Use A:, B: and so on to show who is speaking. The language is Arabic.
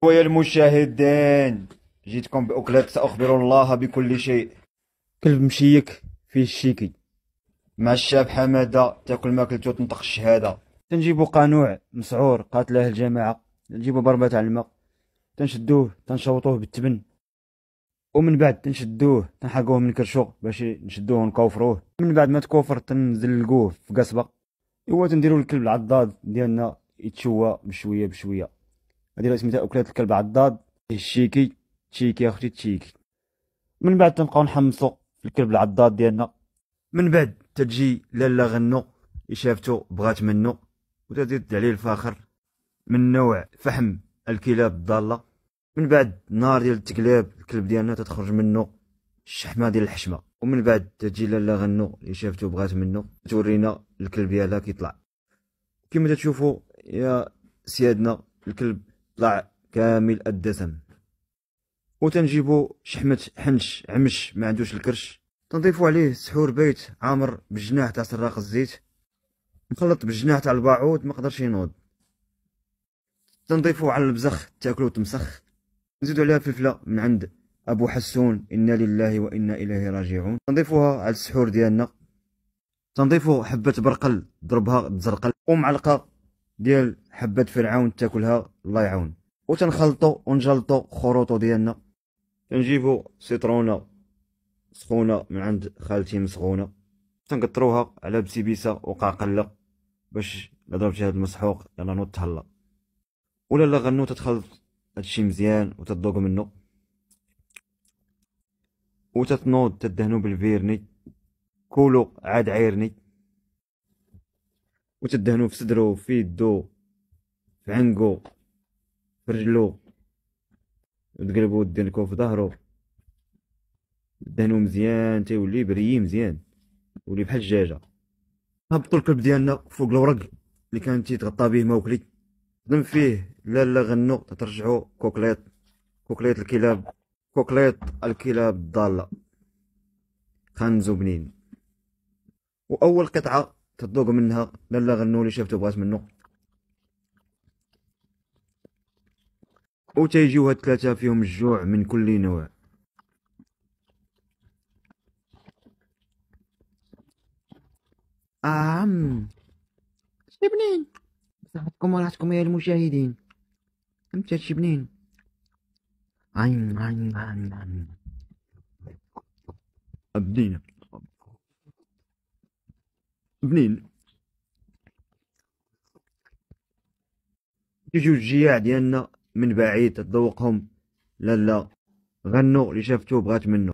A: ويا المشاهدين، جيتكم بأكلات سأخبر الله بكل شيء. كلب مشيك فيه الشيكي مع الشاب حمادة، تاكل ماكلتو تنطق الشهادة. تنجيبو قانوع مسعور قاتله الجماعة، نجيبو بربة تاع الماء، تنشدوه تنشوطوه بالتبن، ومن بعد تنشدوه تنحرقوه من الكرشو باش نشدوه ونكوفروه. من بعد ما تكوفر تنزلقوه في قصبة، ايوا تنديرو الكلب العضاد ديالنا يتشوى بشوية بشوية. هادي راه سميتها أكلات الكلب عضاد، الشيكي تشيكي اختي تشيكي. من بعد تنبقاو نحمصو في الكلب العضاد ديالنا. من بعد تتجي لالا غنو شافتو بغات منو، وتزيد عليه الفاخر من نوع فحم الكلاب الضالة. من بعد نهار ديال التقلاب الكلب ديالنا تتخرج منه الشحمة ديال الحشمة. ومن بعد تجي لالا غنو اللي شافتو بغات منو تورينا الكلب ديالها كيطلع. كما تشوفوا يا سيادنا الكلب طلع كامل الدسم. وتنجيبو شحمة حنش عمش ما عندوش الكرش، تنضيفو عليه سحور بيت عامر بالجناح تاع سراق الزيت، مخلط بالجناح تاع الباعوض ما قدرش ينوض. تنضيفو على البزخ تاكلو تمسخ. نزيدو عليها فلفله من عند ابو حسون انا لله وانا اليه راجعون. تنضيفوها على السحور ديالنا. تنضيفو حبه برقل ضربها تزرقل، ومعلقه ديال حبه فرعون تاكلها الله يعاون. وتنخلطو ونجلطو خروطو ديالنا. تنجيبو سيترونه سخونه من عند خالتي مسخونه، تنقطروها على بسيبيسه وقعقله باش لا ضربتي هاد المسحوق يلا نوض تهلا. ولا لا غنو تتخلط هادشي مزيان وتذوق منه، وتتنوض تدهنو بالفيرني. كولو عاد عيرني، وتدهنو في صدرو في يدو في عنقو في رجلو، وتقلبو ديالكو في ظهرو. دهنو مزيان تيولي بريي مزيان، ولي بحال الدجاجه. هبطو الكلب ديالنا فوق الورق اللي كان تيتغطى به موكلي، ضم فيه لالا غنو تترجعو كوكليط. كوكليط الكلاب، كوكليط الكلاب الضالة، خنزو بنين. واول قطعه تذوق منها لالا غنو اللي شافتو بغات منو. وتيجيو هاد الثلاثه فيهم الجوع من كل نوع. عم شي بنين، صحتكم وراحتكم يا المشاهدين، انت شي بنين. عين عين عين عين بنين بنين. تيجيو الجياع ديالنا من بعيد تذوقهم لالا غنو اللي شافتو بغات منو.